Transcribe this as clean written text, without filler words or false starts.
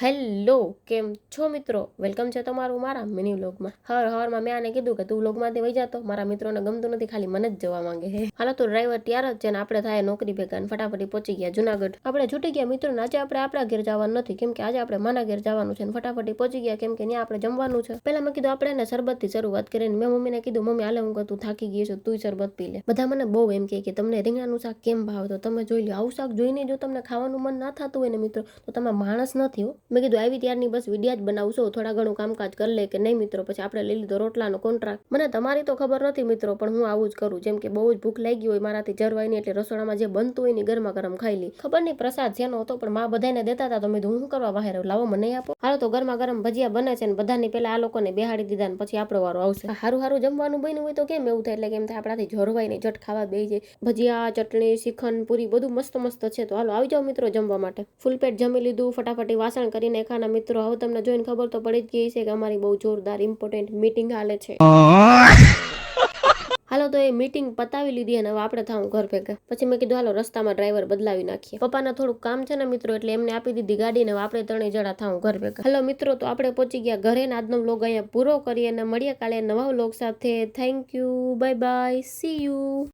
Hello, કેમ છો મિત્રો? વેલકમ છે તમારું મારા મિની વ્લોગમાં. હવારમાં મેં આને કીધું કે તું વ્લોગમાંથી વહી જાતો, મારા મિત્રોને ગમતું નથી, ખાલી મને જ જવા માંગે છે. હાલો તો ડ્રાઈવર તૈયાર જ છે ને આપણે થાય નોકરી ભેગા ફટાફટી પહોંચી ગયા જુનાગઢ. આપણે છૂટી ગયા મિત્રો. આજે આપણે આપણા ઘેર જવાનું નથી, કેમ કે આજે આપણે માના ઘેર જવાનું છે ને ફટાફટી પહોંચી ગયા, કેમ કે ત્યાં આપણે જમવાનું છે. પહેલા મેં કીધું આપણે એને શરબતથી શરૂઆત કરીને મેં મમ્મીને કીધું, મમ્મી હાલે હું તું થાકી ગઈ છું, તું શરબત પી લે. બધા મને બહુ એમ કે તમને રીંગણાનું શાક કેમ ભાવે, તો તમે જોઈ લો. આવું શાક જોઈને જો તમને ખાવાનું મન ના થતું હોય ને મિત્રો, તો તમે માણસ નથી હો. મેં કીધું આવી ત્યારની બસ વિડીયા જ બનાવશો, થોડા ઘણું કામકાજ કરી લે કે નહીં મિત્રો. પછી આપણે લઈ લીધો રોટલાનો કોન્ટ્રાક્ટ. મને તમારી તો ખબર નથી મિત્રો, પણ હું આવું જ કરું. જેમ કે બહુ જ ભૂખ લાગી હોય, મારાથી જરવાય નહીં, એટલે રસોડામાં જે બનતું હોય ને ગરમા ગરમ ખાઈ લી. ખબર નહીં પ્રસાદ જેનો હતો, પણ માં બધાને દેતા હતા, તો મેં હું કરવા બહાર લાવો મને આપો. હાલો તો ગરમા ગરમ ભજીયા બને છે ને બધાની પેલા આ લોકોને બેહાડી દીધા ને પછી આપણો વારો આવશે. હારું હારું જમવાનું બન્યું હોય તો કેમ એવું થાય, એટલે કેમ થાય આપણાથી જોરવાય નહીં, જટ ખાવા બેસી જાય. ભજીયા, ચટણી, શ્રીખંડ, પૂરી બધું મસ્ત મસ્ત છે. તો હાલો આવી જાઓ મિત્રો જમવા માટે. ફૂલ પેટ જમી લીધું, ફટાફટી વાસણ કરીને ખાના મિત્રો. હવે તમને જોઈને ખબર તો પડી જ ગઈ છે કે અમારી બહુ જોરદાર ઇમ્પોર્ટન્ટ મીટિંગ હાલે છે. હાલો તો એ મીટિંગ પતાવી લીધી અને હવે આપણે થાઉં ઘર ભેગા. પછી મેં કીધું હાલો રસ્તામાં ડ્રાઈવર બદલાવી નાખીએ. પપ્પાને થોડુંક કામ છે ને મિત્રો, એટલે એમને આપી દીધી ગાડી ને આપણે ત્રણેય જણા થાઉં ઘર ભેગા. હાલો મિત્રો, તો આપણે પહોંચી ગયા ઘરે ને આજનો વ્લોગ અહીંયા પૂરો કરીએ અને મળીએ કાલે નવા વ્લોગ સાથે. Thank you, bye bye, C you.